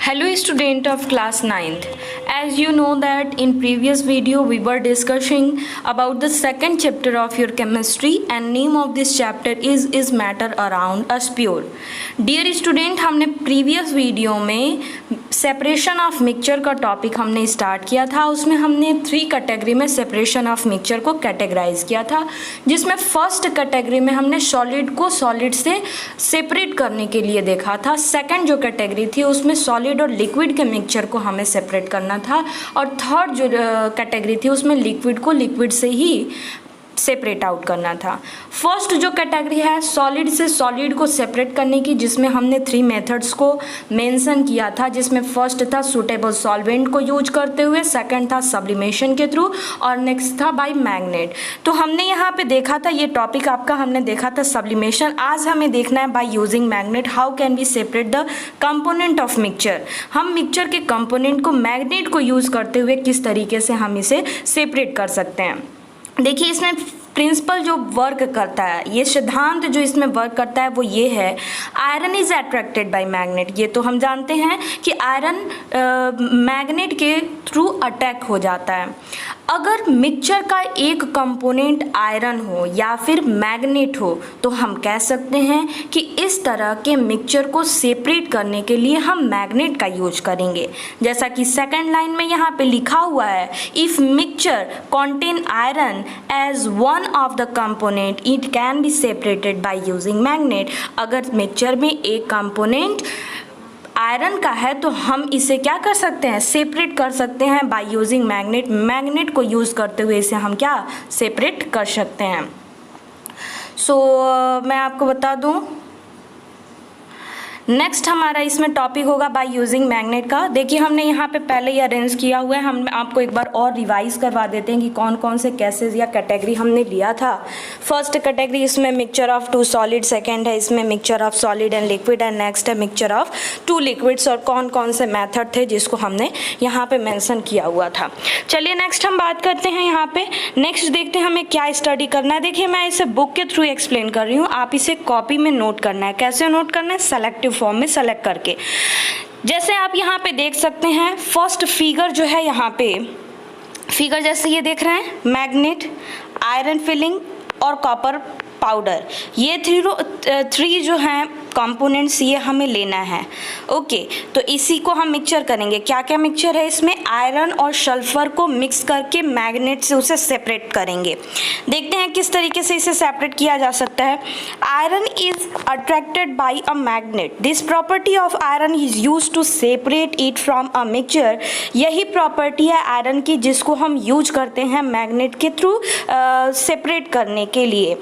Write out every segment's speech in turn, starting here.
Hello student of class 9th. As you know that in previous video we were discussing about the second chapter of your chemistry and name of this chapter is matter around us pure. Dear student, हमने previous video में separation of mixture का topic हमने start किया था. उसमें हमने 3 category में separation of mixture को कैटेगराइज किया था, जिसमें फर्स्ट कैटेगरी में हमने सॉलिड को सॉलिड से सेपरेट करने के लिए देखा था. सेकंड जो कैटेगरी थी उसमें सॉलिड और लिक्विड के मिक्सचर को हमें सेपरेट करना था, और थर्ड जो कैटेगरी थी उसमें लिक्विड को लिक्विड से ही सेपरेट आउट करना था. फर्स्ट जो कैटेगरी है सॉलिड से सॉलिड को सेपरेट करने की, जिसमें हमने 3 मेथड्स को मेंशन किया था, जिसमें फर्स्ट था सूटेबल सॉल्वेंट को यूज करते हुए, सेकंड था सब्लिमेशन के थ्रू, और नेक्स्ट था बाय मैग्नेट. तो हमने यहाँ पे देखा था, ये टॉपिक आपका हमने देखा था सब्लिमेशन. आज हमें देखना है by using magnet how can we separate the component of mixture. हम मिक्सचर के कंपोनेंट को मैग्नेट को यूज करते हुए किस तरीके से हम इसे सेपरेट कर सकते हैं. देखिए इसमें प्रिंसिपल जो वर्क करता है, ये सिद्धांत जो इसमें वर्क करता है वो ये है, iron is attracted by magnet. ये तो हम जानते हैं कि आयरन मैग्नेट के थ्रू अटैक हो जाता है. अगर मिक्सचर का एक कंपोनेंट आयरन हो या फिर मैग्नेट हो तो हम कह सकते हैं कि इस तरह के मिक्सचर को सेपरेट करने के लिए हम मैग्नेट का यूज करेंगे. जैसा कि सेकंड लाइन में यहाँ पे लिखा हुआ है, if mixture contain iron as one of the component it can be separated by using magnet. अगर मिक्सचर में एक कंपोनेंट आयरन का है तो हम इसे क्या कर सकते हैं, सेपरेट कर सकते हैं बाय यूजिंग मैग्नेट. मैग्नेट को यूज़ करते हुए इसे हम क्या सेपरेट कर सकते हैं. मैं आपको बता दूं, नेक्स्ट हमारा इसमें टॉपिक होगा बाय यूजिंग मैग्नेट का. देखिए हमने यहाँ पे पहले ही अरेंज किया हुआ है, हम आपको एक बार और रिवाइज करवा देते हैं कि कौन कौन से केसेस या कैटेगरी हमने लिया था. फर्स्ट कैटेगरी इसमें मिक्सचर ऑफ 2 सॉलिड, सेकंड है इसमें mixture of solid and liquid, and next है मिक्सचर ऑफ 2 लिक्विड्स, और कौन कौन से मेथड थे जिसको हमने यहाँ पे मेंशन किया हुआ था. चलिए नेक्स्ट हम बात करते हैं. यहाँ पे नेक्स्ट देखते हैं हमें क्या स्टडी करना है. देखिए मैं इसे बुक के थ्रू एक्सप्लेन कर रही हूँ, आप इसे कॉपी में नोट करना है. कैसे नोट करना है, सेलेक्टिव फॉर्म में सेलेक्ट करके. जैसे आप यहाँ पे देख सकते हैं फर्स्ट फिगर जो है, यहाँ पे फिगर जैसे ये देख रहे हैं, मैग्नेट, आयरन फिलिंग और कॉपर पाउडर, ये 3 जो हैं कंपोनेंट्स ये हमें लेना है. ओके, तो इसी को हम मिक्सचर करेंगे. क्या क्या मिक्सचर है इसमें, आयरन और सल्फर को मिक्स करके मैग्नेट से उसे सेपरेट करेंगे. देखते हैं किस तरीके से इसे सेपरेट किया जा सकता है. Iron is attracted by a magnet. This property of iron is used to separate it from a mixture. यही प्रॉपर्टी है आयरन की जिसको हम यूज करते हैं मैग्नेट के थ्रू सेपरेट करने के लिए.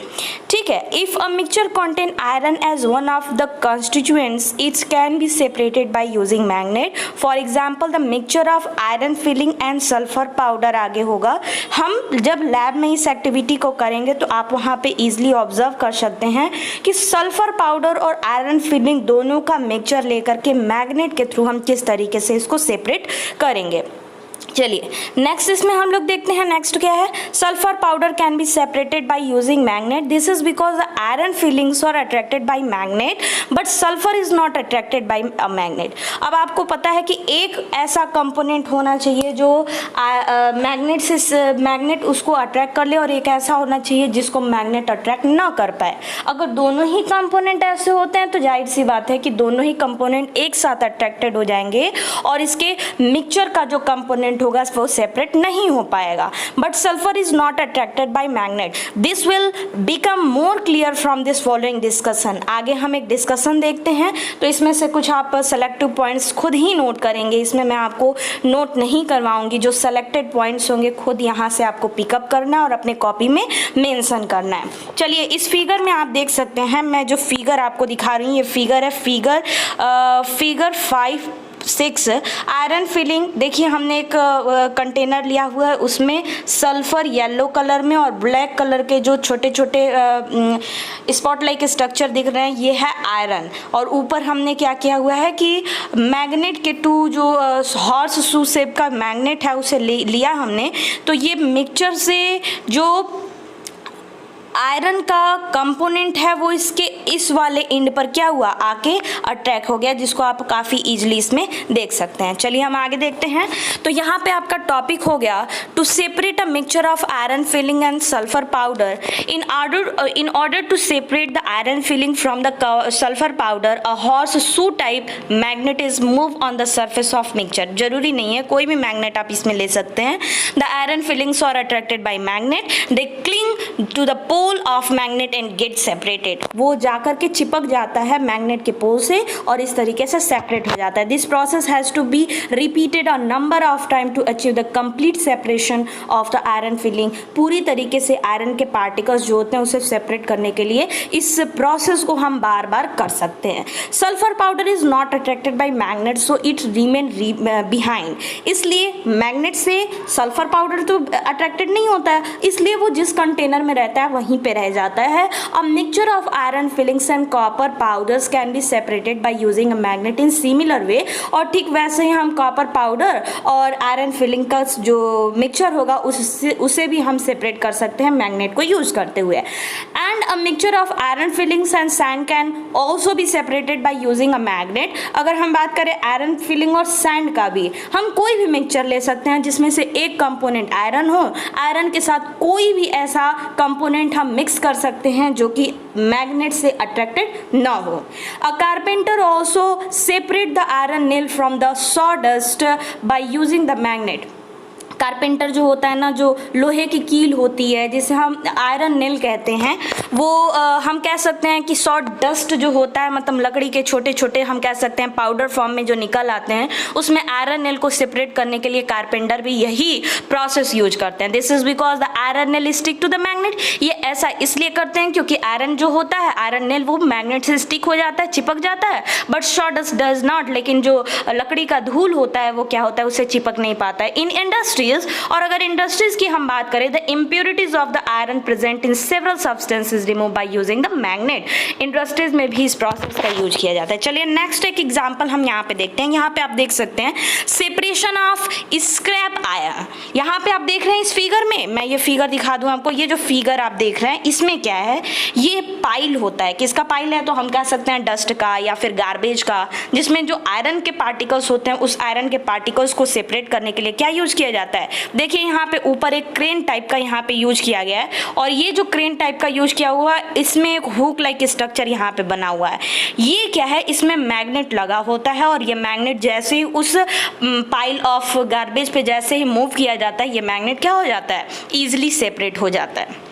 ठीक है, if a mixture contain iron as one of the constituents it can be separated by using magnet. For example the mixture of iron filling and sulfur powder. आगे होगा, हम जब लैब में इस एक्टिविटी को करेंगे तो आप वहाँ पे इजीली ऑब्जर्व कर सकते हैं कि सल्फर पाउडर और आयरन फिलिंग दोनों का मिक्सचर लेकर के मैग्नेट के थ्रू हम किस तरीके से इसको सेपरेट करेंगे. चलिए नेक्स्ट इसमें हम लोग देखते हैं. नेक्स्ट क्या है, sulphur powder can be separated by using magnet. This is because the iron filings are attracted by magnet but sulphur is not attracted by a magnet. अब आपको पता है कि एक ऐसा कंपोनेंट होना चाहिए जो मैग्नेट उसको अट्रैक्ट कर ले, और एक ऐसा होना चाहिए जिसको मैग्नेट अट्रैक्ट ना कर पाए. अगर दोनों ही कंपोनेंट ऐसे होते हैं तो जाहिर सी बात है कि दोनों ही कंपोनेंट एक साथ अट्रैक्टेड हो जाएंगे और इसके मिक्सचर का जो कंपोनेंट होगा वो सेपरेट नहीं हो पाएगा. But sulphur is not attracted by magnet. This will become more clear from this following discussion. आगे हम एक डिस्कशन देखते हैं, तो इसमें से कुछ आप सेलेक्टिव पॉइंट्स खुद ही नोट करेंगे. इसमें मैं आपको नोट नहीं करवाऊंगी, जो सेलेक्टेड पॉइंट्स होंगे खुद यहाँ से आपको पिकअप करना है और अपने कॉपी में मेंशन करना है. चलिए इस फिगर में आप देख सकते हैं, मैं जो फिगर आपको दिखा रही हूँ ये फिगर है, फिगर 5-6 आयरन फिलिंग. देखिए हमने एक कंटेनर लिया हुआ है, उसमें सल्फर येलो कलर में और ब्लैक कलर के जो छोटे छोटे स्पॉट लाइक स्ट्रक्चर दिख रहे हैं, ये है आयरन. और ऊपर हमने क्या किया हुआ है कि मैग्नेट के 2 जो हॉर्स शू शेप का मैग्नेट है उसे लिया हमने. तो ये मिक्सचर से जो आयरन का कंपोनेंट है वो इसके इस वाले एंड पर क्या हुआ, आके अट्रैक्ट हो गया, जिसको आप काफ़ी इजीली इसमें देख सकते हैं। चलिए हम आगे देखते हैं। तो यहाँ पे आपका टॉपिक हो गया to separate a mixture of iron filing and sulphur powder. In order to separate the iron filing from the sulphur powder a horse shoe type magnet is move on the surface of mixture. जरूरी नहीं है, कोई भी magnet आप इसमें ले सकते हैं। The iron filings are attracted by magnet, they cling to the pole of magnet and get separated. वो जाकर के चिपक जाता है मैग्नेट के पोल से और इस तरीके से सेपरेट हो जाता है। This process has to be repeated a number of time to achieve the complete separation of the iron filing. पूरी तरीके से आयरन के पार्टिकल्स जो होते हैं उसे सेपरेट करने के लिए इस प्रोसेस को हम बार बार कर सकते हैं। Sulphur powder is not attracted by magnet so it remain behind. इसलिए मैग्नेट से सल्फर पाउडर तो अट्रैक्टेड नहीं होता है, इसलिए वो जिस कंटेनर में रहता है वहीं पे रह जाता है। अ mixture of iron filings and copper powders can be separated by using a magnet in similar way. और ठीक वैसे ही हम कॉपर पाउडर और आयरन फिलिंग का जो मिक्सचर होगा उसे भी हम सेपरेट कर सकते हैं मैग्नेट को यूज करते हुए। And a mixture of iron filings and sand can also be separated by using a magnet. अगर हम बात करें आयरन फिलिंग और सैंड का भी, हम कोई भी मिक्सचर ले सकते हैं जिसमें से एक कंपोनेंट आयरन हो, आयरन के साथ कोई भी ऐसा कंपोनेंट हम मिक्स कर सकते हैं जो कि मैग्नेट से अट्रैक्टेड ना हो। अ carpenter also separate the iron nail from the sawdust bye using the magnet. Carpenter जो होता है ना, जो लोहे की कील होती है जिसे हम आयरन नेल कहते हैं, वो हम कह सकते हैं कि सॉ डस्ट जो होता है, मतलब लकड़ी के छोटे छोटे हम कह सकते हैं पाउडर फॉर्म में जो निकल आते हैं, उसमें आयरन नेल को सेपरेट करने के लिए कारपेंटर भी यही प्रोसेस यूज करते हैं। This is because the iron nail stick to the magnet. ये ऐसा इसलिए करते हैं क्योंकि आयरन जो होता है, आयरन नेल वो मैग्नेट से स्टिक हो जाता है, चिपक जाता है, but saw dust does not. लेकिन जो लकड़ी का धूल होता है वो क्या होता है, उससे चिपक नहीं पाता है। इन इंडस्ट्री और अगर इंडस्ट्रीज की हम बात करें, the impurities of the iron present in several substances remove by using the magnet. Industries में भी इस प्रोसेस का यूज किया जाता है। चलिए नेक्स्ट एक एग्जांपल हम यहाँ पे देखते हैं। यहाँ पे आप देख सकते हैं सेपरेशन ऑफ स्क्रैप आयरन। यहाँ पे आप देख रहे हैं इस फिगर में, मैं ये फिगर दिखा दूं आपको। ये जो फिगर आप देख रहे हैं इसमें क्या है, ये पाइल होता है। किसका पाइल है, तो हम कह सकते हैं डस्ट का या फिर गार्बेज का, जिसमें जो आयरन के पार्टिकल्स होते हैं उस आयरन के पार्टिकल्स को सेपरेट करने के लिए क्या यूज किया जाता है। देखिए यहाँ पे ऊपर एक क्रेन टाइप का यहाँ पे यूज किया गया है, और ये जो क्रेन टाइप का यूज किया हुआ है इसमें एक हुक लाइक स्ट्रक्चर यहाँ पे बना हुआ है। ये क्या है, इसमें मैग्नेट लगा होता है, और ये मैग्नेट जैसे ही उस पाइल ऑफ गार्बेज पे जैसे ही मूव किया जाता है, ये मैग्नेट क्या हो जाता है, ईजिली सेपरेट हो जाता है।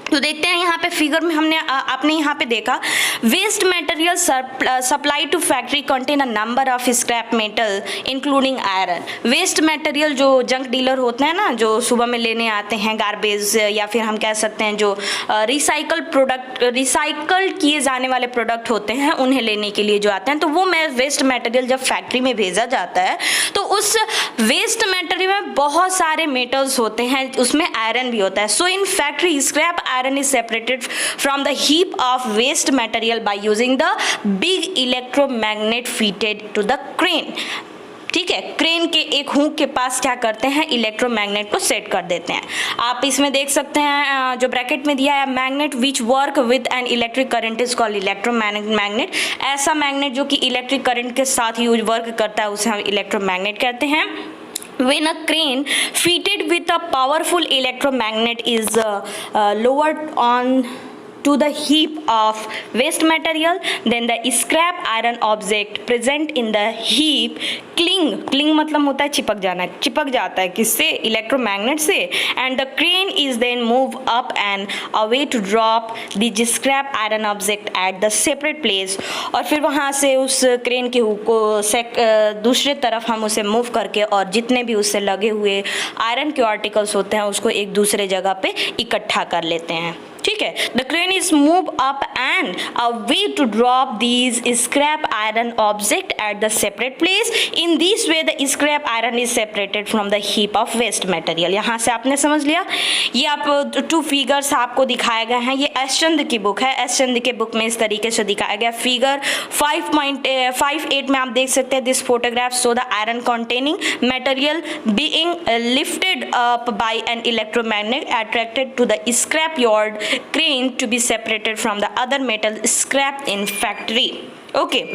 तो देखते हैं यहाँ पे फिगर में आपने यहाँ पे देखा waste material supply to factory contain a number of scrap metal including iron. Waste material जो जंक डीलर होते हैं ना, जो सुबह में लेने आते हैं गार्बेज, या फिर हम कह सकते हैं जो रिसाइकल किए जाने वाले प्रोडक्ट होते हैं उन्हें लेने के लिए जो आते हैं, तो वो वेस्ट मटेरियल जब फैक्ट्री में भेजा जाता है तो उस वेस्ट मटेरियल में बहुत सारे मेटल्स होते हैं, उसमें आयरन भी होता है। So in factory scrap iron is separated from the heap of waste material by using the big electromagnet fitted to the crane। ठीक है, क्रेन के एक हुक के पास क्या करते हैं, इलेक्ट्रोमैग्नेट को सेट कर देते हैं। आप इसमें देख सकते हैं जो ब्रैकेट में दिया है, magnet which work with an electric current is called electromagnet. ऐसा मैग्नेट जो कि इलेक्ट्रिक करंट के साथ यूज वर्क करता है उसे हम इलेक्ट्रोमैग्नेट कहते हैं। When a crane fitted with a powerful electromagnet is lowered on to the heap of waste material, then the scrap iron object present in the heap cling मतलब होता है चिपक जाना, चिपक जाता है किससे, इलेक्ट्रोमैग्नेट से, and the crane is then move up and away to drop the scrap iron object at the separate place। और फिर वहाँ से उस क्रेन के हुक को दूसरे तरफ हम उसे मूव करके और जितने भी उससे लगे हुए आयरन के आर्टिकल्स होते हैं उसको एक दूसरे जगह पे इकट्ठा कर लेते हैं। ठीक है, the crane is move up and away to drop these scrap iron object at the separate place. In this way the scrap iron is separated from the heap of waste material. यहाँ से आपने समझ लिया, ये आप two figures आपको दिखाए गए हैं। ये एस चंद की बुक है, एस चंद के बुक में इस तरीके से दिखाया गया। फिगर 5.58 में आप देख सकते हैं, this photograph show the iron containing material being lifted up by an electromagnet attracted to the scrap yard grain to be separated from the other metal scrap in factory. Okay.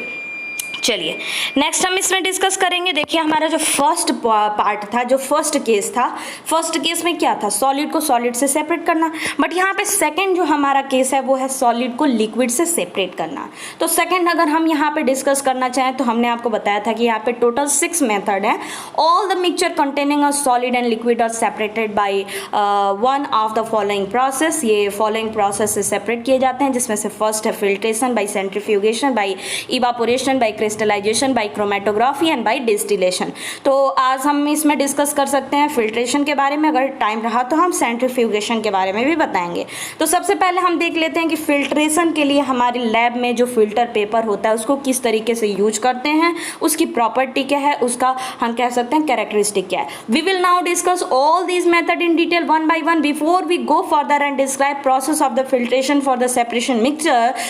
चलिए next हम इसमें discuss करेंगे। देखिए हमारा जो first part था, जो first case था, फर्स्ट केस में क्या था, सॉलिड को सॉलिड से सेपरेट करना। बट यहाँ पे सेकंड जो हमारा केस है वो है सॉलिड को लिक्विड से सेपरेट करना। तो सेकंड अगर हम यहाँ पे डिस्कस करना चाहें तो हमने आपको बताया था कि यहाँ पे टोटल 6 मेथड है। All the mixture containing a solid and liquid are separated by one of the following process. ये फॉलोइंग प्रोसेस से सेपरेट किए जाते हैं, जिसमें से फर्स्ट है filtration by centrifugation by evaporation by crystallisation by chromatography and by distillation. तो आज हम इसमें डिस्कस कर सकते हैं फिल्ट्रेशन के बारे में, अगर टाइम रहा तो हम सेंट्रीफ्यूगेशन के बारे में भी बताएंगे। तो सबसे पहले हम देख लेते हैं कि फिल्ट्रेशन के लिए हमारी लैब में जो फिल्टर पेपर होता है उसको किस तरीके से यूज करते हैं, उसकी प्रॉपर्टी क्या है, उसका हम कह सकते हैं कैरेक्टरिस्टिक क्या है। We will now discuss all these method in detail one by one. Before we go further and describe process of the filtration for the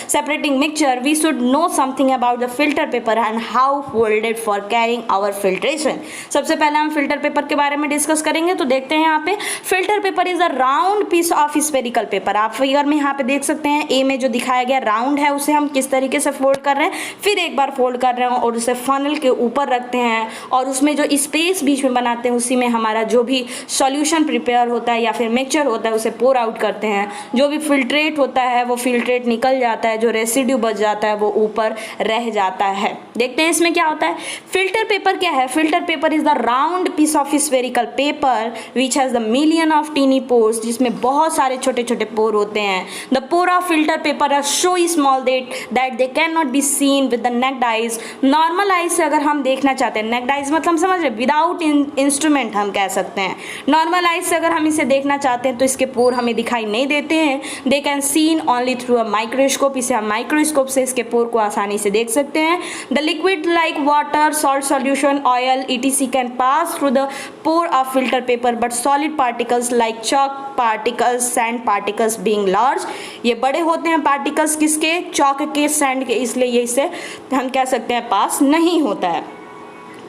separating mixture, we should know something about the filter paper and how folded for carrying our filtration. सबसे पहले हम filter paper के बारे में discuss करेंगे। तो देखते हैं यहाँ पे filter paper is a round piece of spherical paper. आप फिगर में यहाँ पे देख सकते हैं, ए में जो दिखाया गया राउंड है उसे हम किस तरीके से फोल्ड कर रहे हैं, फिर एक बार फोल्ड कर रहे हैं और उसे फनल के ऊपर रखते हैं और उसमें जो स्पेस बीच में बनाते हैं उसी में हमारा जो भी सॉल्यूशन प्रिपेयर होता है या फिर मिक्सचर होता है उसे पोर आउट करते हैं। जो भी फिल्ट्रेट होता है वो फिल्ट्रेट निकल जाता है, जो रेसिड्यू बच जाता है वो ऊपर रह जाता है। देखते हैं इसमें क्या होता है। फिल्टर पेपर क्या है? Filter paper is the round piece of spherical paper which has the million of tiny pores, जिसमें बहुत सारे छोटे छोटे पोर होते हैं। The pore of filter paper are so small that they can not be seen with the naked eyes. Normal eyes से अगर हम देखना चाहते हैं, नेक्ड आइज मतलब समझ रहे, विदाउट इंस्ट्रूमेंट हम कह सकते हैं। नॉर्मल आइज से अगर हम इसे देखना चाहते हैं तो इसके पोर हमें दिखाई नहीं देते हैं। They can seen only through a microscope. इसे हम माइक्रोस्कोप से इसके पोर को आसानी से देख सकते हैं। The liquid like water, salt solution, oil etc can pass through the pore of filter paper, but solid particles like chalk particles, sand particles being large, ये बड़े होते हैं पार्टिकल्स किसके, चॉक के, सैंड के, इसलिए ये इसे हम कह सकते हैं पास नहीं होता है।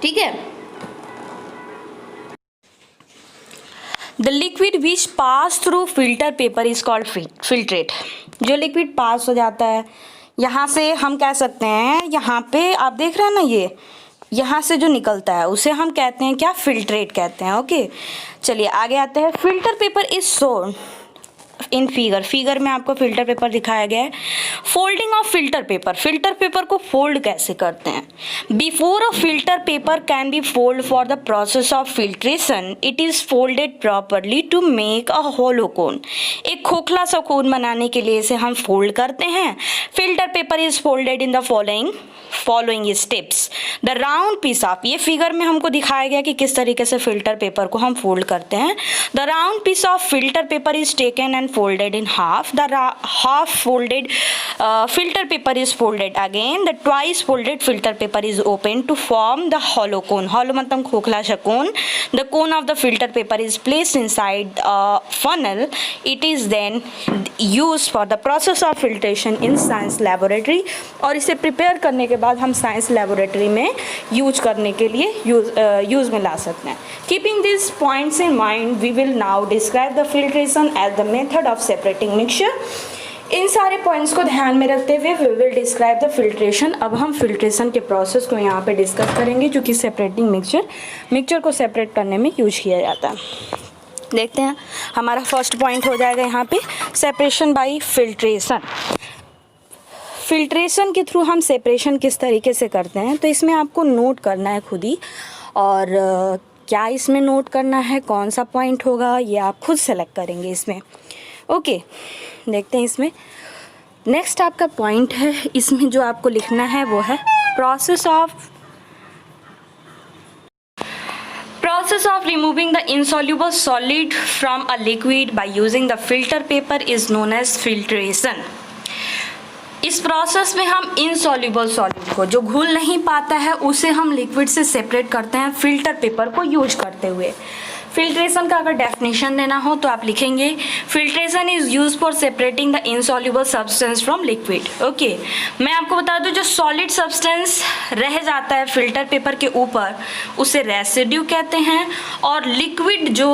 ठीक है। The liquid which pass through filter paper is called filtrate। जो लिक्विड पास हो जाता है, यहाँ से हम कह सकते हैं, यहाँ पे आप देख रहे हैं ना, ये यहाँ से जो निकलता है उसे हम कहते हैं क्या, फिल्ट्रेट कहते हैं। ओके चलिए आगे आते हैं। Filter paper is shown in figure में आपको फिल्टर पेपर दिखाया गया है। फोल्डिंग ऑफ फिल्टर पेपर को फोल्ड कैसे करते हैं। Before a filter paper can be fold for the process of filtration, it is folded properly to make a hollow cone. एक खोखला सा कोन बनाने के लिए इसे हम फोल्ड करते हैं। Filter paper is folded in the following steps. The round piece of, ये फिगर में हमको दिखाया गया कि किस तरीके से फिल्टर पेपर को हम फोल्ड करते हैं। The round piece of filter paper is taken and folded in half. The half folded filter paper is folded again. The twice folded filter paper is opened to form the hollow cone. Hollow मतलब खोखला सा कोन। The cone of the filter paper is placed inside a funnel. It is then used for the process of filtration in science laboratory। और इसे prepare करने के बाद हम science laboratory में यूज करने के लिए यूज में ला सकते हैं। Keeping these points in mind, we will now describe the filtration as the method of separating mixture। इन सारे पॉइंट्स को ध्यान में रखते हुए we will describe the filtration. अब हम फिल्ट्रेशन के प्रोसेस को यहाँ पे डिस्कस करेंगे, जो कि सेपरेटिंग मिक्सचर को सेपरेट करने में यूज किया जाता है। देखते हैं, हमारा फर्स्ट पॉइंट हो जाएगा यहाँ पे सेपरेशन बाय फिल्ट्रेशन। फिल्ट्रेशन के थ्रू हम सेपरेशन किस तरीके से करते हैं, तो इसमें आपको नोट करना है खुद ही, और क्या इसमें नोट करना है, कौन सा पॉइंट होगा, ये आप खुद सेलेक्ट करेंगे इसमें। ओके देखते हैं इसमें नेक्स्ट आपका पॉइंट है, इसमें जो आपको लिखना है वो है process of removing the insoluble solid from a liquid by using the filter paper is known as filtration। इस प्रोसेस में हम इनसॉल्युबल सॉलिड को, जो घुल नहीं पाता है, उसे हम लिक्विड से सेपरेट करते हैं फिल्टर पेपर को यूज करते हुए। फिल्ट्रेशन का अगर डेफिनेशन देना हो तो आप लिखेंगे filtration is use for separating the insoluble substance from liquid. Okay, मैं आपको बता दूं जो सॉलिड सब्सटेंस रह जाता है फिल्टर पेपर के ऊपर उसे रेसिड्यू कहते हैं, और लिक्विड जो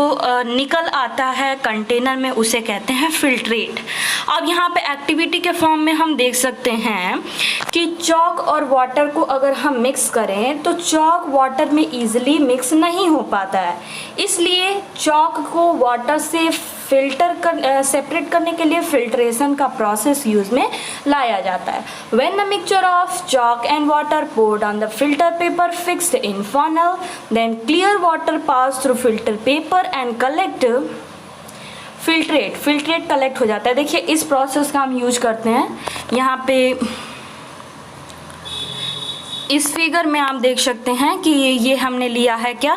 निकल आता है कंटेनर में उसे कहते हैं फिल्ट्रेट। अब यहाँ पे एक्टिविटी के फॉर्म में हम देख सकते हैं कि चॉक और वाटर को अगर हम मिक्स करें तो चॉक वाटर में इजीली मिक्स नहीं हो पाता है, इसलिए चॉक को वाटर से सेपरेट करने के लिए फिल्ट्रेशन का प्रोसेस यूज में लाया जाता है। When the mixture of chalk and water poured on the filter paper fixed in funnel, then clear water passed through filter paper and filtrate collect हो जाता है। देखिए इस प्रोसेस का हम यूज करते हैं। यहाँ पे इस फिगर में आप देख सकते हैं कि ये हमने लिया है क्या,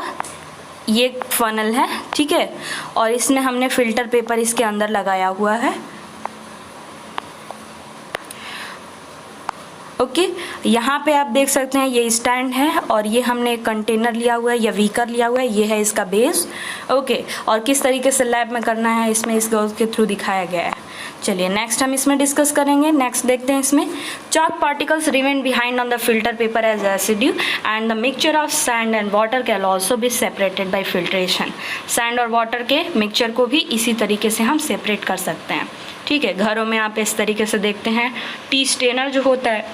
ये फनल है, ठीक है, और इसमें हमने फिल्टर पेपर इसके अंदर लगाया हुआ है। ओके, यहाँ पे आप देख सकते हैं ये स्टैंड है और ये हमने एक कंटेनर लिया हुआ है या बीकर लिया हुआ है, ये है इसका बेस। ओके, और किस तरीके से लैब में करना है इसमें इस गर्ल के थ्रू दिखाया गया है। चलिए नेक्स्ट हम इसमें डिस्कस करेंगे। नेक्स्ट देखते हैं इसमें chalk particles remain behind on the filter paper as residue and the mixture of sand and water can also be separated by filtration। Sand और वाटर के मिक्सचर को भी इसी तरीके से हम सेपरेट कर सकते हैं, ठीक है। घरों में आप इस तरीके से देखते हैं टी स्टेनर जो होता है,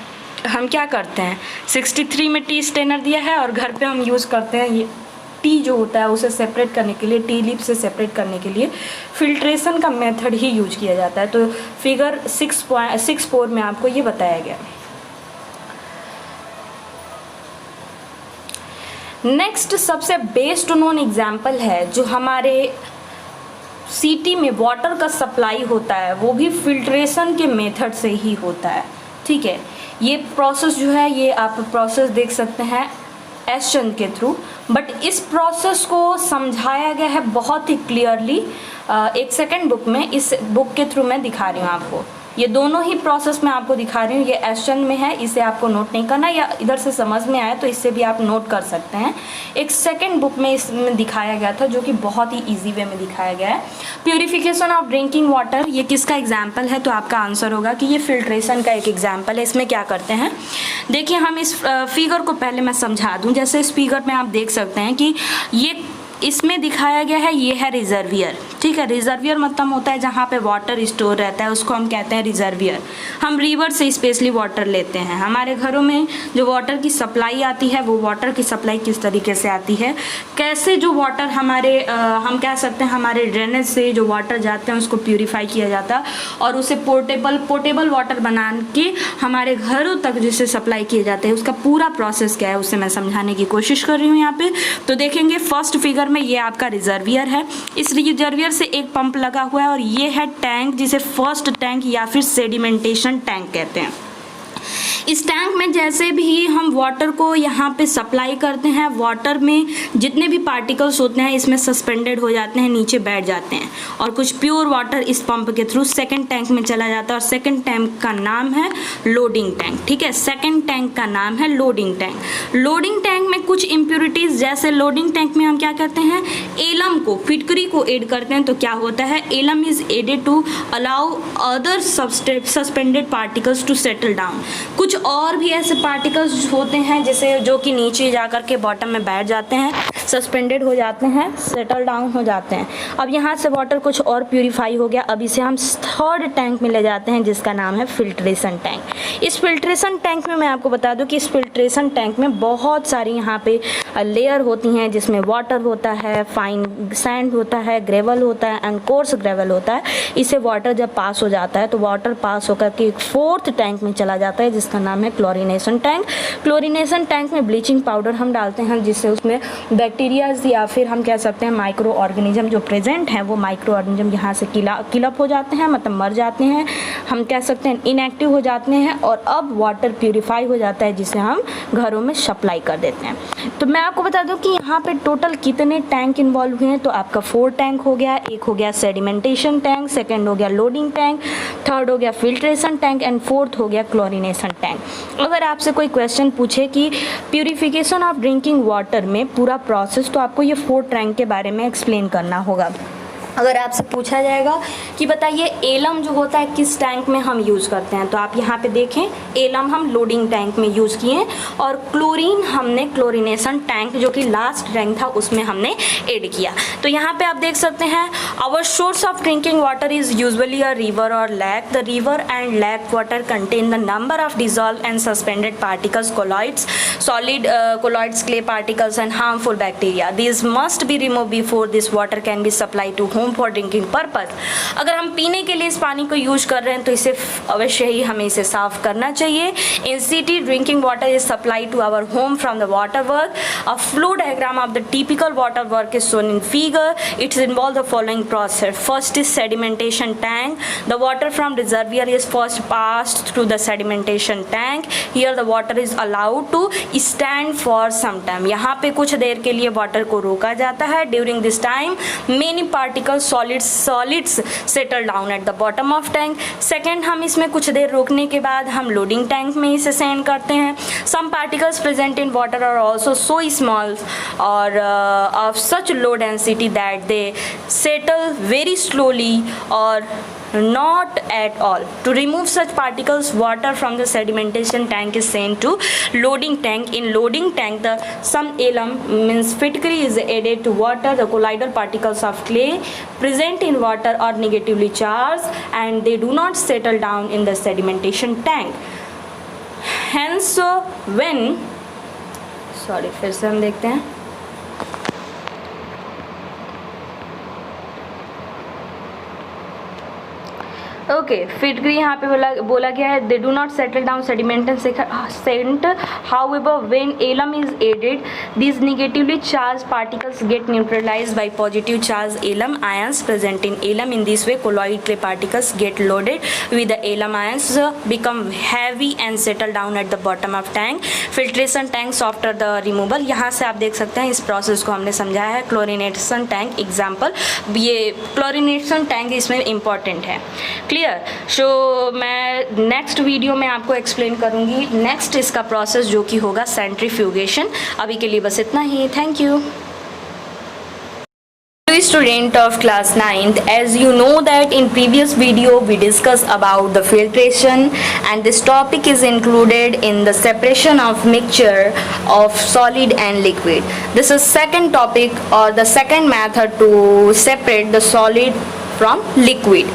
हम क्या करते हैं 63 में टी स्टेनर दिया है और घर पे हम यूज़ करते हैं ये टी जो होता है उसे सेपरेट करने के लिए, टी लीफ से सेपरेट करने के लिए फिल्ट्रेशन का मेथड ही यूज किया जाता है। तो फिगर 6.64 में आपको ये बताया गया। नेक्स्ट सबसे बेस्ट नोन एग्जाम्पल है जो हमारे सिटी में वाटर का सप्लाई होता है वो भी फिल्ट्रेशन के मेथड से ही होता है, ठीक है। ये प्रोसेस जो है ये आप प्रोसेस देख सकते हैं एसचंद के थ्रू, बट इस प्रोसेस को समझाया गया है बहुत ही क्लियरली एक सेकंड बुक में। इस बुक के थ्रू मैं दिखा रही हूँ आपको, ये दोनों ही प्रोसेस मैं आपको दिखा रही हूँ। ये एसचंद में है, इसे आपको नोट नहीं करना, या इधर से समझ में आए तो इससे भी आप नोट कर सकते हैं। एक सेकंड बुक में इसमें दिखाया गया था जो कि बहुत ही ईजी वे में दिखाया गया है। प्योरीफिकेशन ऑफ ड्रिंकिंग वाटर, ये किसका एग्जाम्पल है, तो आपका आंसर होगा कि ये फिल्ट्रेशन का एक एग्जाम्पल है। इसमें क्या करते हैं देखिए, हम इस फिगर को पहले मैं समझा दूँ। जैसे इस फिगर में आप देख सकते हैं कि ये इसमें दिखाया गया है, ये है रिजर्वियर, ठीक है। रिजर्वियर मतलब होता है जहाँ पे वाटर स्टोर रहता है, उसको हम कहते हैं रिजर्वियर। हम रिवर से स्पेशली वाटर लेते हैं। हमारे घरों में जो वाटर की सप्लाई आती है वो वाटर की सप्लाई किस तरीके से आती है, कैसे जो वाटर हमारे हम कह सकते हैं हमारे ड्रेनेज से जो वाटर जाते हैं उसको प्यूरीफाई किया जाता है और उसे पोर्टेबल वाटर बना के हमारे घरों तक जिसे सप्लाई किए जाते हैं, उसका पूरा प्रोसेस क्या है उसे मैं समझाने की कोशिश कर रही हूँ यहाँ पे। तो देखेंगे फर्स्ट फिगर में ये आपका रिजर्वियर है। इस रिजर्वियर से एक पंप लगा हुआ है और ये है टैंक, जिसे फर्स्ट टैंक या फिर सेडिमेंटेशन टैंक कहते हैं। इस टैंक में जैसे भी हम वाटर को यहाँ पे सप्लाई करते हैं, वाटर में जितने भी पार्टिकल्स होते हैं इसमें सस्पेंडेड हो जाते हैं, नीचे बैठ जाते हैं और कुछ प्योर वाटर इस पंप के थ्रू सेकंड टैंक में चला जाता है और सेकंड टैंक का नाम है लोडिंग टैंक, ठीक है। सेकंड टैंक का नाम है लोडिंग टैंक। लोडिंग टैंक में कुछ इम्प्योरिटीज, जैसे लोडिंग टैंक में हम क्या करते हैं एलम को, फिटकरी को ऐड करते हैं। तो क्या होता है, alum is added to allow other suspended particles to settle down. कुछ और भी ऐसे पार्टिकल्स होते हैं जैसे जो कि नीचे जाकर के बॉटम में बैठ जाते हैं, सस्पेंडेड हो जाते हैं, सेटल डाउन हो जाते हैं। अब यहाँ से वाटर कुछ और प्यूरिफाई हो गया, अब इसे हम थर्ड टैंक में ले जाते हैं जिसका नाम है फिल्ट्रेशन टैंक। इस फिल्ट्रेशन टैंक में मैं आपको बता दूं कि इस फिल्ट्रेशन टैंक में बहुत सारी यहाँ पे लेयर होती हैं, जिसमें वाटर होता है, फाइन सैंड होता है, ग्रेवल होता है एंड कोर्स ग्रेवल होता है। इसे वाटर जब पास हो जाता है तो वाटर पास होकर के एक फोर्थ टैंक में चला जाता है जिसका नाम है क्लोरीनेशन टैंक। क्लोरीनेशन टैंक में ब्लीचिंग पाउडर हम डालते हैं जिससे उसमें बैक्टीरियाज या फिर हम कह सकते हैं माइक्रो ऑर्गेनिज्म जो प्रेजेंट हैं वो माइक्रो ऑर्गेनिज्म यहाँ से किलअप हो जाते हैं, मतलब मर जाते हैं, हम कह सकते हैं इनएक्टिव हो जाते हैं और अब वाटर प्यूरिफाई हो जाता है जिसे हम घरों में सप्लाई कर देते हैं। तो मैं आपको बता दूं कि यहाँ पे टोटल कितने टैंक इन्वॉल्व हुए हैं। तो आपका 4 टैंक हो गया, एक हो गया सेडिमेंटेशन टैंक, सेकंड हो गया लोडिंग टैंक, थर्ड हो गया फिल्ट्रेशन टैंक एंड फोर्थ हो गया क्लोरिनेशन टैंक। अगर आपसे कोई क्वेश्चन पूछे कि प्यूरिफिकेशन ऑफ ड्रिंकिंग वाटर में पूरा प्रोसेस, तो आपको ये 4 टैंक के बारे में एक्सप्लेन करना होगा। अगर आपसे पूछा जाएगा कि बताइए एलम जो होता है किस टैंक में हम यूज़ करते हैं, तो आप यहाँ पे देखें एलम हम लोडिंग टैंक में यूज़ किए और क्लोरीन हमने क्लोरिनेशन टैंक जो कि लास्ट टैंक था उसमें हमने ऐड किया। तो यहाँ पे आप देख सकते हैं our source of drinking water is usually a river और lake. The river and lake water contain the number of dissolve and suspended particles, colloids, solid colloids, clay particles and harmful bacteria. This must be remove before this water can be supply to home for drinking purpose. अगर हम पीने के लिए इस पानी को use कर रहे हैं तो इसे अवश्य ही हमें इसे साफ करना चाहिए। In city drinking water is supply to our home from the water work. A flow diagram of the typical water work is shown in figure. It involves the following process. First is sedimentation tank. The water from reservoir is first passed through the sedimentation tank. Here the water is allowed to stand for some time. यहाँ पे कुछ देर के लिए water को रोका जाता है। During this time many particles solids settle down at the bottom of tank. Second, हम इसमें कुछ देर रोकने के बाद हम लोडिंग टैंक में इसे सेंड करते हैं। Some particles present in water are also so small or of such low density that they settle very slowly or not at all. To remove such particles, water from the sedimentation tank is sent to loading tank. In loading tank, some alum means fitically is added to water. The colloidal particles of clay present in water are negatively charged and they do not settle down in the sedimentation tank. Hence, फिर से हम देखते हैं। Okay फिर भी यहाँ पे बोला गया है they do not settle down sediment sent however when alum is added these negatively charged particles get neutralized by positive charged alum ions present in alum. In this way colloid clay particles get loaded with the alum ions, become heavy and settle down at the bottom of tank. Filtration tanks after the removal. यहाँ से आप देख सकते हैं इस process को हमने समझाया है। क्लोरिनेशन टैंक एग्जाम्पल, ये क्लोरिनेशन टैंक इसमें इम्पॉर्टेंट है। क्लियर। सो मैं नेक्स्ट वीडियो में आपको एक्सप्लेन करूँगी नेक्स्ट इसका प्रोसेस जो कि होगा सेंट्रीफ्यूगेशन। अभी के लिए बस इतना ही। Thank you. Student of class 9th, as you know that in previous video we discussed about the filtration and this topic is included in the separation of mixture of solid and liquid. This is second topic or the second method to separate the solid from liquid.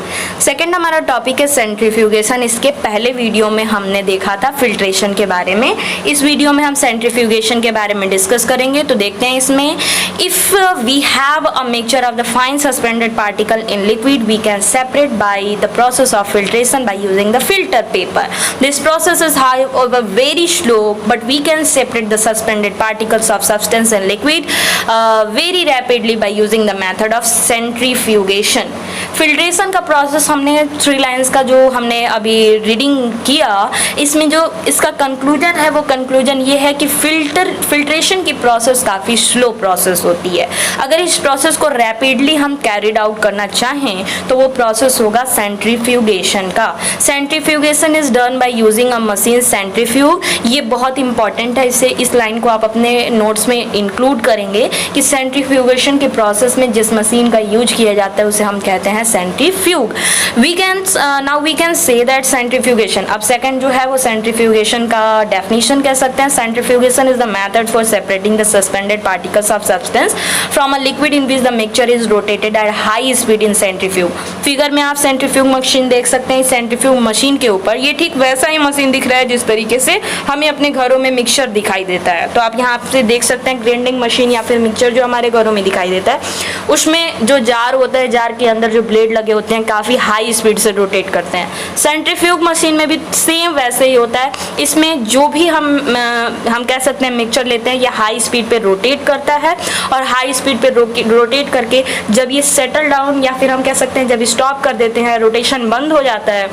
Second हमारा topic है centrifugation. इसके पहले video में हमने देखा था filtration के बारे में। इस वीडियो में हम सेंट्रीफ्यूगेशन के बारे में डिस्कस करेंगे। तो देखते हैं इसमें, if we have a mixture of the fine suspended particle in liquid we can separate by the process of filtration by using the filter paper. This process is however very slow but we can separate the suspended particles of substance in liquid very rapidly by using the method of centrifugation. Filtration का process हमने 3 lines का जो हमने अभी reading किया, इसमें जो इसका कंक्लूजन है वो कंक्लूजन ये है कि फिल्ट्रेशन की प्रोसेस काफ़ी स्लो प्रोसेस होती है। अगर इस प्रोसेस को रैपिडली हम कैरिड आउट करना चाहें तो वो प्रोसेस होगा सेंट्रीफ्यूगेशन का। Centrifugation is done by using a machine centrifuge. ये बहुत इंपॉर्टेंट है, इस लाइन को आप अपने नोट्स में इंक्लूड करेंगे कि सेंट्रीफ्यूगेशन के प्रोसेस में जिस मशीन का यूज किया जाता है उसे हम कहते हैं centrifuge. Now we can say that centrifugation. अब सेकंड जो है वो सेंट्रीफ्यूगेशन का डेफिनेशन कह सकते हैं। Centrifugation is the method for separating the suspended particles of substance from a liquid in which the mixture is rotated at high speed in centrifuge. Figure में आप सेंट्रीफ्यूग मशीन देख सकते हैं। सेंट्रीफ्यूग मशीन के ऊपर ये ठीक वैसा ही मशीन दिख रहा है जिस तरीके से हमें अपने घरों में मिक्सचर दिखाई देता है। तो आप यहाँ से देख सकते हैं ग्राइंडिंग मशीन या फिर मिक्सचर जो हमारे घरों में दिखाई देता है, उसमें जो जार होता है, जार के अंदर जो ब्लेड लगे होते हैं काफ़ी हाई स्पीड से रोटेट करते हैं। सेंट्रीफ्यूग मशीन में भी सेम वैसे ही होता है। इसमें जो भी हम कह सकते हैं मिक्सचर लेते हैं ये हाई स्पीड पे रोटेट करता है और हाई स्पीड पे रोटेट करके जब ये सेटल डाउन या फिर हम कह सकते हैं जब स्टॉप कर देते हैं, रोटेशन बंद हो जाता है,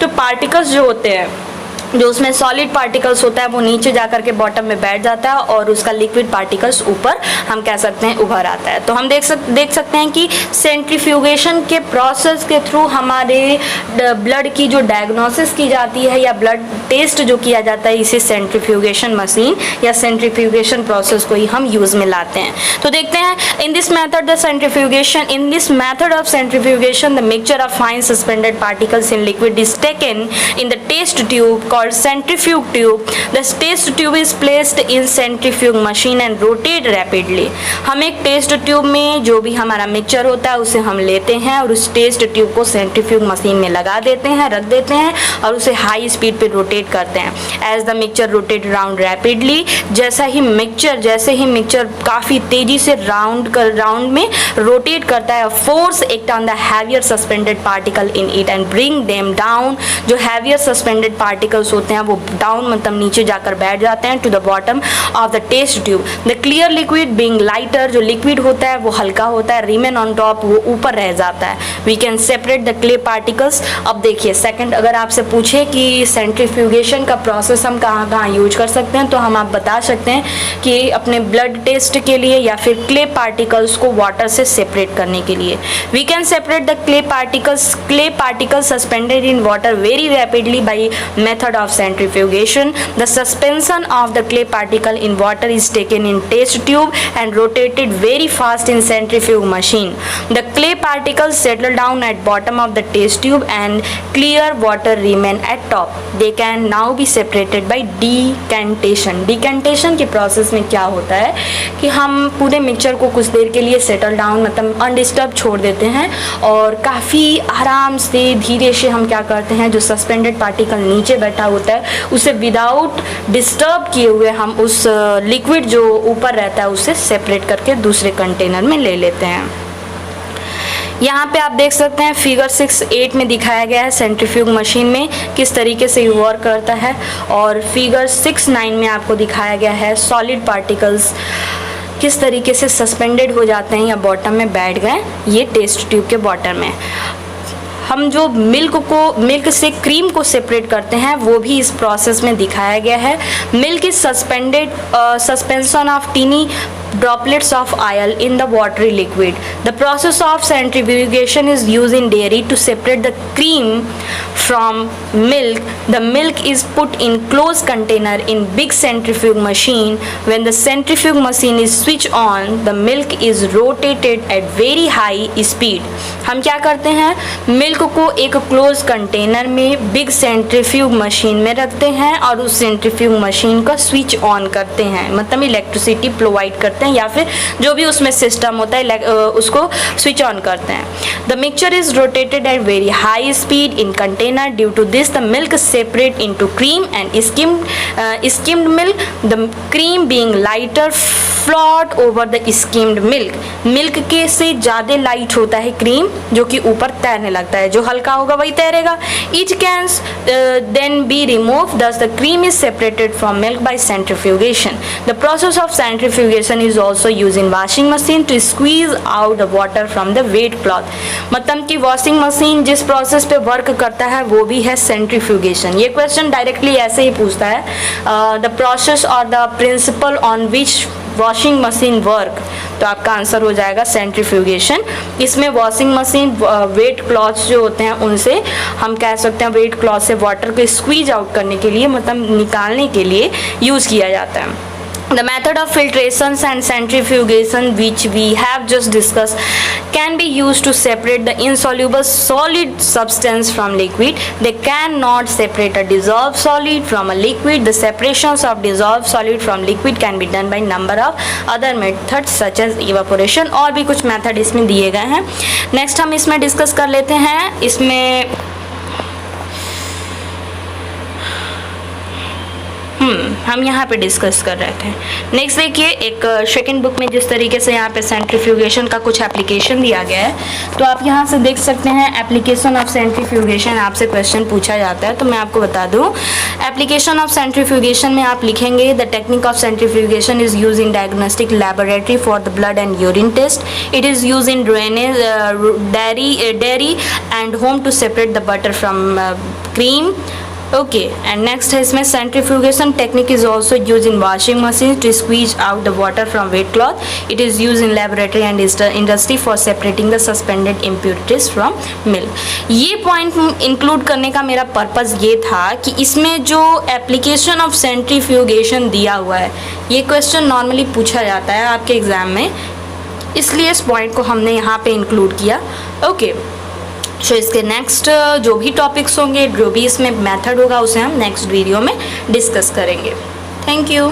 तो पार्टिकल्स जो होते हैं जो उसमें सॉलिड पार्टिकल्स होता है वो नीचे जाकर के बॉटम में बैठ जाता है और उसका लिक्विड पार्टिकल्स ऊपर हम कह सकते हैं उभर आता है। तो हम देख सकते हैं कि सेंट्रीफ्यूगेशन के प्रोसेस के थ्रू हमारे ब्लड की जो डायग्नोसिस की जाती है या ब्लड टेस्ट जो किया जाता है, इसे सेंट्रीफ्यूगेशन मशीन या सेंट्रीफ्यूगेशन प्रोसेस को ही हम यूज़ में लाते हैं। तो देखते हैं in this method of centrifugation the mixture of fine suspended particles in liquid is taken in the test tube called centrifuge tube. The test tube is placed in centrifuge machine and rotate rapidly. हम एक test tube में जो भी हमारा mixture होता है उसे हम लेते हैं और उस टेस्ट ट्यूब को सेंट्रीफ्यूग मशीन में लगा देते हैं, रख देते हैं और उसे हाई स्पीड पे रोटेट करते हैं। As the mixture rotate round rapidly, जैसे ही मिक्सचर काफ़ी तेज़ी से राउंड में रोटेट करता है, force act on the heavier suspended particle in it and bring them down. जो हैवियर सस्पेंडेड पार्टिकल्स होते हैं वो डाउन मतलब नीचे जाकर बैठ जाते हैं to the bottom of the test tube. The clear liquid being lighter, जो लिक्विड होता है वो हल्का होता है, रिमेन ऑन टॉप, वो ऊपर रह जाता है। We can separate the clay particles. अब देखिए सेकंड, अगर आपसे पूछे कि सेंट्रीफ्यूगेशन का प्रोसेस हम कहाँ कहाँ यूज कर सकते हैं तो हम आप बता सकते हैं कि अपने ब्लड टेस्ट के लिए या फिर क्ले पार्टिकल्स को वाटर से सेपरेट करने के लिए। We can separate the clay particles suspended in water very rapidly by method of centrifugation. The suspension of the clay particle in water is taken in test tube and rotated very fast in centrifuge machine. The clay particles settle down at bottom of the test tube and clear water remain at top. They can now be separated by decantation. Decantation के process में क्या होता है कि हम पूरे mixture को कुछ देर के लिए सेटल डाउन मतलब अनडिस्टर्ब छोड़ देते हैं और काफ़ी आराम से धीरे से हम क्या करते हैं, जो सस्पेंडेड पार्टिकल नीचे बैठा होता है उसे विदाउट डिस्टर्ब किए हुए हम उस लिक्विड जो ऊपर रहता है उसे सेपरेट करके दूसरे कंटेनर में ले लेते हैं। यहाँ पे आप देख सकते हैं फिगर 6.8 में दिखाया गया है सेंट्रीफ्यूग मशीन में किस तरीके से वर्क करता है और फिगर 6.9 में आपको दिखाया गया है सॉलिड पार्टिकल्स किस तरीके से सस्पेंडेड हो जाते हैं या बॉटम में बैठ गए ये टेस्ट ट्यूब के बॉटम में। हम जो मिल्क से क्रीम को सेपरेट करते हैं वो भी इस प्रोसेस में दिखाया गया है। Milk is suspension of tiny droplets of oil in the watery liquid. The process of centrifugation is used in dairy to separate the cream from milk. The milk is put in closed container in big centrifuge machine. When the centrifuge machine is switched on, the milk is rotated at very high speed. हम क्या करते हैं, milk को एक close container में big centrifuge machine में रखते हैं और उस सेंट्रीफ्यूग मशीन का स्विच ऑन करते हैं, मतलब इलेक्ट्रिसिटी प्रोवाइड करते हैं या फिर जो भी उसमें सिस्टम होता है उसको स्विच ऑन करते हैं। The mixture is rotated at very high speed in container. Due to this the milk separate into cream and skimmed milk. The cream being lighter float over the skimmed milk. Milk के से ज़्यादा light होता है cream जो कि ऊपर तैरने लगता है, जो हल्का होगा वही तैरेगा। Which can then be remove, thus the cream is separated from milk by centrifugation. The process of centrifugation is also use in washing machine to squeeze out the water from the wet cloth. मतलब कि washing machine जिस process पे work करता है वो भी है centrifugation. ये क्वेश्चन डायरेक्टली ऐसे ही पूछता है, द प्रोसेस और the principal on which washing machine work, तो आपका आंसर हो जाएगा सेंट्रीफ्यूगेशन। इसमें वॉशिंग मशीन वेट क्लॉथ्स जो होते हैं उनसे हम कह सकते हैं वेट क्लॉथ से वाटर को स्क्वीज आउट करने के लिए मतलब निकालने के लिए यूज़ किया जाता है। The method of filtrations and centrifugation which we have just discussed can be used to separate the insoluble solid substance from liquid. They cannot separate a dissolved solid from a liquid. The separations of dissolved solid from liquid can be done by number of other methods such as evaporation. और भी कुछ method इसमें दिए गए हैं। Next हम इसमें discuss कर लेते हैं। इसमें हम यहाँ पे डिस्कस कर रहे थे। नेक्स्ट देखिए, एक सेकंड बुक में जिस तरीके से यहाँ पे सेंट्रीफ्यूगेशन का कुछ एप्लीकेशन दिया गया है तो आप यहाँ से देख सकते हैं एप्लीकेशन ऑफ सेंट्रीफ्यूगेशन आपसे क्वेश्चन पूछा जाता है। तो मैं आपको बता दूँ, एप्लीकेशन ऑफ सेंट्रीफ्यूगेशन में आप लिखेंगे the technique of centrifugation is use in diagnostic laboratory for the blood and urine test. It is use in drainage dairy and home to separate the butter from cream okay and next है इसमें centrifugation technique is also use in washing machine to squeeze out the water from wet cloth. It is use in laboratory and industry for separating the suspended impurities from milk. ये point include करने का मेरा purpose ये था कि इसमें जो application of centrifugation दिया हुआ है, ये क्वेश्चन नॉर्मली पूछा जाता है आपके एग्ज़ाम में, इसलिए इस पॉइंट को हमने यहाँ पे इंक्लूड किया. ओके सो इसके नेक्स्ट जो भी टॉपिक्स होंगे, जो भी इसमें मेथड होगा, उसे हम नेक्स्ट वीडियो में डिस्कस करेंगे. Thank you.